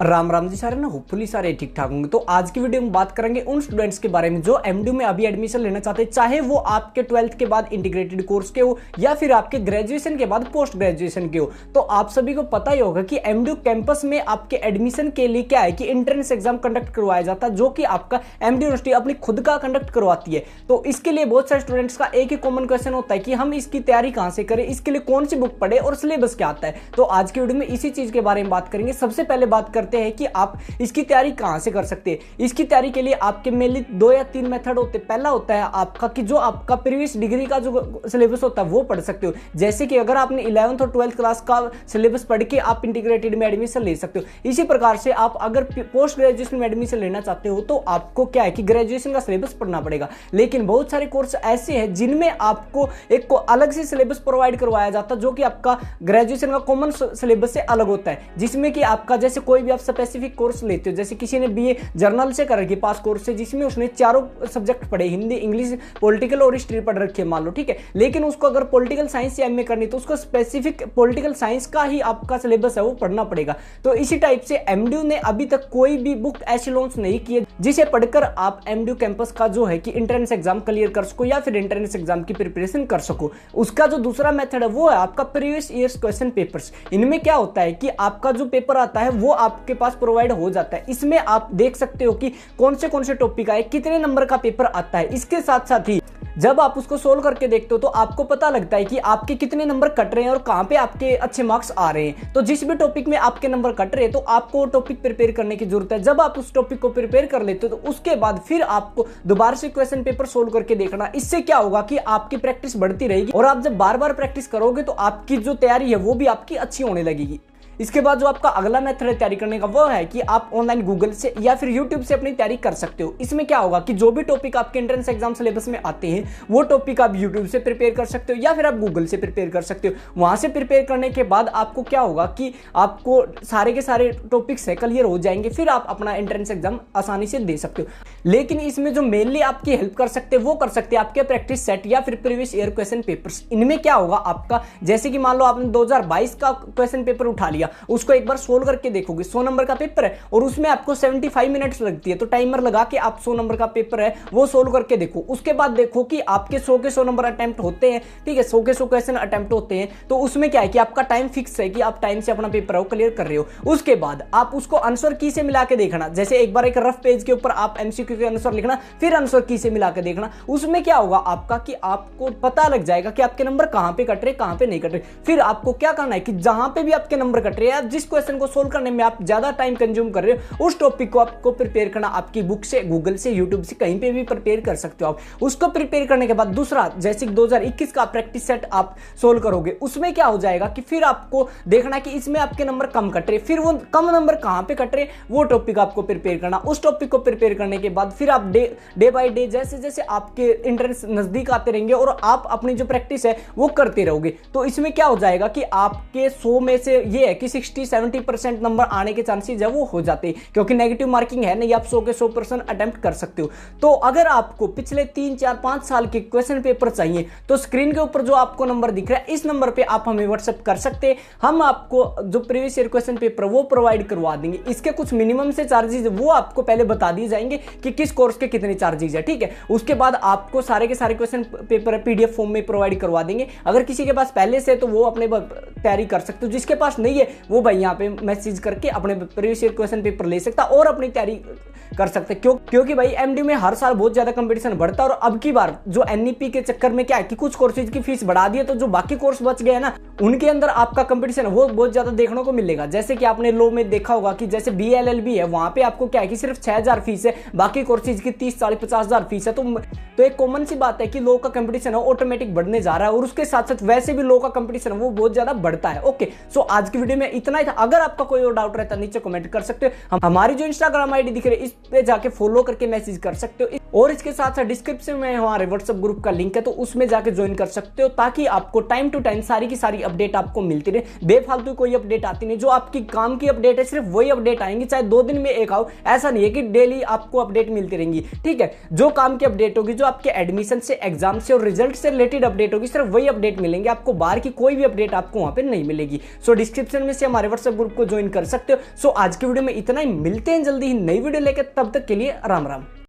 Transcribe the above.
राम राम जी सारे ना, होपफुली सारे ठीक ठाक होंगे। तो आज की वीडियो में बात करेंगे उन स्टूडेंट्स के बारे में जो एमडीयू में अभी एडमिशन लेना चाहते हैं, चाहे वो आपके 12th के बाद इंटीग्रेटेड कोर्स के हो या फिर आपके ग्रेजुएशन के बाद पोस्ट ग्रेजुएशन के हो। तो आप सभी को पता ही होगा कि एमडीयू कैंपस में आपके एडमिशन के लिए क्या है कि एंट्रेंस एग्जाम कंडक्ट करवाया जाता है, जो कि आपका एमडीयू यूनिवर्सिटी अपनी खुद का कंडक्ट करवाती है। तो इसके लिए बहुत सारे स्टूडेंट्स का एक ही कॉमन क्वेश्चन होता है कि हम इसकी तैयारी कहां से करें, इसके लिए कौन सी बुक पढ़े और सिलेबस क्या आता है। तो आज की वीडियो में इसी चीज के बारे में बात करेंगे। सबसे पहले बात करते हैं कि आप इसकी तैयारी कहां से कर सकते हैं। इसकी तैयारी के लिए आपके मेनली 2 या 3 मेथड होते हैं। पहला होता है आपका कि जो आपका प्रीवियस डिग्री का जो सिलेबस होता है वो पढ़ सकते हो। जैसे कि अगर आपने 11th और 12th क्लास का सिलेबस पढ़ के आप इंटीग्रेटेड में एडमिशन ले सकते हो। इसी प्रकार से आप अगर पोस्ट ग्रेजुएशन में एडमिशन लेना चाहते हो तो आपको क्या है कि ग्रेजुएशन का सिलेबस पढ़ना पड़ेगा। लेकिन बहुत सारे कोर्स ऐसे हैं जिनमें आपको एक को अलग से सिलेबस प्रोवाइड करवाया जाता है, जो कि आपका ग्रेजुएशन का कॉमन सिलेबस से अलग होता है, जिसमें कि आपका जैसे कोई भी आप स्पेसिफिक कोर्स लेते हो। जैसे किसी ने बीए जर्नल से कर रखी पास कोर्स से, जिसमें उसने चारों सब्जेक्ट पढ़े, हिंदी, इंग्लिश, पॉलिटिकल और हिस्ट्री पढ़ रखी है मान लो, ठीक है। लेकिन उसको अगर पॉलिटिकल साइंस से एमए करनी तो उसको स्पेसिफिक पॉलिटिकल साइंस का ही आपका सिलेबस है वो पढ़ना पड़ेगा। तो इसी टाइप से एमडीयू ने अभी तक कोई भी बुक ऐसी लॉन्च नहीं की है जिसे पढ़कर आप एमडीयू कैंपस का जो है कि एंट्रेंस एग्जाम क्लियर कर सको या फिर एंट्रेंस एग्जाम की प्रिपरेशन कर सको। उसका जो दूसरा मेथड है वो है आपका प्रीवियस ईयर्स क्वेश्चन पेपर्स। इनमें क्या होता है कि आपका जो पेपर आता है वो आपके पास प्रोवाइड हो जाता है। इसमें आप देख सकते हो कि कौन से टॉपिक आए, कितने नंबर का पेपर आता है। इसके साथ साथ ही जब आप उसको सोल्व करके देखते हो तो आपको पता लगता है कि आपके कितने नंबर कट रहे हैं और कहां पे आपके अच्छे मार्क्स आ रहे हैं। तो जिस भी टॉपिक में आपके नंबर कट रहे हैं तो आपको वो टॉपिक प्रिपेयर करने की जरूरत है। जब आप उस टॉपिक को प्रिपेयर कर लेते हो तो उसके बाद फिर आपको दोबारा से क्वेश्चन पेपर सोल्व करके देखना। इससे क्या होगा कि आपकी प्रैक्टिस बढ़ती रहेगी और आप जब बार बार प्रैक्टिस करोगे तो आपकी जो तैयारी है वो भी आपकी अच्छी होने लगेगी। इसके बाद जो आपका अगला मेथड है तैयारी करने का वो है कि आप ऑनलाइन गूगल से या फिर यूट्यूब से अपनी तैयारी कर सकते हो। इसमें क्या होगा कि जो भी टॉपिक आपके एंट्रेंस एग्जाम सिलेबस में आते हैं वो टॉपिक आप यूट्यूब से प्रिपेयर कर सकते हो या फिर आप गूगल से प्रिपेयर कर सकते हो। वहां से प्रिपेयर करने के बाद आपको क्या होगा कि आपको सारे के सारे टॉपिक्स है क्लियर हो जाएंगे, फिर आप अपना एंट्रेंस एग्जाम आसानी से दे सकते हो। लेकिन इसमें जो मेनली आपकी हेल्प कर सकते हैं वो कर सकते हैं आपके प्रैक्टिस सेट या फिर प्रीवियस ईयर क्वेश्चन पेपर्स। इनमें क्या होगा आपका, जैसे कि मान लो आपने 2022 का क्वेश्चन पेपर उठा लिया, उसको एक बार सोल्व करके देखोगे। 100 नंबर का पेपर है और उसमें आपको 75 मिनट्स लगती है, तो टाइमर लगा के आप 100 नंबर का पेपर है वो सोल्व करके देखो। उसके बाद देखो कि आपके 100 के 100 नंबर अटेम्प्ट होते हैं, ठीक है, 100 के 100 क्वेश्चन अटेम्प्ट होते हैं। तो उसमें क्या है कि आपका टाइम फिक्स है कि आप टाइम से अपना पेपर है क्लियर कर रहे हो। उसके बाद आप उसको आंसर की से मिला के देखना। जैसे एक बार एक रफ पेज के ऊपर आप एमसीक्यू के आंसर लिखना, फिर आंसर की से मिला के देखना। उसमें क्या होगा आपका कि आपको पता लग जाएगा कि आपके नंबर कहां पे कट रहे, कहां पे नहीं कट रहे। फिर आपको क्या करना है कि जहां पे भी आपके नंबर कट रहे हैं, जिस क्वेश्चन को सोल्व करने में आप ज्यादा टाइम कंज्यूम कर रहे हो, उस टॉपिक को आपको प्रिपेयर करना। आपकी बुक से, गूगल से, यूट्यूब से, कहीं पे भी प्रिपेयर कर सकते हो आप। उसको प्रिपेयर करने के बाद दूसरा, जैसे 2021 का प्रैक्टिस सेट आप सोल्व करोगे, उसमें क्या हो जाएगा कि फिर आपको देखना कि इसमें आपके नंबर कम कट रहे, फिर वो कम नंबर कहां पे कट रहे वो टॉपिक आपको प्रिपेयर करना। उस टॉपिक को प्रिपेयर करने के बाद फिर आप डे बाय डे जैसे जैसे आपके एंट्रेंस नजदीक आते रहेंगे और आप अपनी जो प्रैक्टिस है वो करते रहोगे, तो इसमें क्या हो जाएगा कि आपके 100 में से ये है कि 60-70% नंबर आने के चांसेस है वो हो जाते हैं, क्योंकि नेगेटिव मार्किंग है नहीं, आप 100 के 100% अटेम्प्ट कर सकते हो। तो अगर आपको पिछले 3, 4, 5 साल के क्वेश्चन पेपर चाहिए तो स्क्रीन के ऊपर जो आपको नंबर दिख रहा है इस नंबर पे आप हमें व्हाट्सएप कर सकते हैं। हम आपको जो प्रीवियस ईयर क्वेश्चन पेपर वो प्रोवाइड करवा देंगे। इसके कुछ मिनिमम से चार्जेस वो आपको पहले बता दिए जाएंगे कि किस कोर्स के कितने चार्जेस है, ठीक है। उसके बाद आपको सारे के सारे क्वेश्चन पेपर पीडीएफ फॉर्म में प्रोवाइड करवा देंगे। अगर किसी के पास पहले से तो वो अपने तैयारी कर सकते हो, जिसके पास नहीं है वो भाई यहाँ पे मैसेज करके अपने प्रीवियस ईयर क्वेश्चन पेपर ले सकता और अपनी तैयारी कर सकते। क्योंकि भाई एमडी में हर साल बहुत ज्यादा कंपटीशन बढ़ता है और अब की बार जो एनईपी के चक्कर में क्या है कि कुछ कोर्सेज की फीस बढ़ा दी है, तो जो बाकी कोर्स बच गए ना उनके अंदर आपका कंपटीशन वो बहुत ज्यादा देखने को मिलेगा। जैसे कि आपने लो में देखा होगा कि जैसे बीएलएलबी है, वहां पे आपको क्या है कि सिर्फ 6000 फीस है, बाकी कोर्सेज की 30, 40, 50,000 फीस है। तो एक कॉमन सी बात है कि लो का कंपटीशन है ऑटोमेटिक बढ़ने जा रहा है और उसके साथ साथ वैसे भी लो का कंपटीशन वो बहुत ज्यादा बढ़ता है। ओके, सो आज की वीडियो में इतना ही था। अगर आपका कोई और डाउट रहता है नीचे कमेंट कर सकते हो। हमारी जो इंस्टाग्राम आईडी दिख रही है इस पे जाके फॉलो करके मैसेज कर सकते हो और इसके साथ साथ डिस्क्रिप्शन में हमारे व्हाट्सएप ग्रुप का लिंक है, तो उसमें जाके ज्वाइन कर सकते हो ताकि आपको टाइम टू टाइम सारी की सारी अपडेट आपको मिलती रहे। बेफालतू कोई अपडेट आती नहीं, जो आपकी काम की अपडेट है सिर्फ वही अपडेट आएंगी, चाहे 2 दिन में एक आओ, ऐसा नहीं है कि डेली आपको अपडेट मिलती रहेंगी, ठीक है। जो काम की अपडेट होगी, जो आपके एडमिशन से, एग्जाम से और रिजल्ट से रिलेटेड अपडेट होगी, सिर्फ वही अपडेट मिलेंगे, आपको बाहर की कोई भी अपडेट आपको वहां पे नहीं मिलेगी। सो डिस्क्रिप्शन में में से हमारे व्हाट्सएप ग्रुप को ज्वाइन कर सकते हो। सो आज की वीडियो में इतना ही, मिलते हैं जल्दी ही नई वीडियो लेकर, तब तक के लिए राम राम।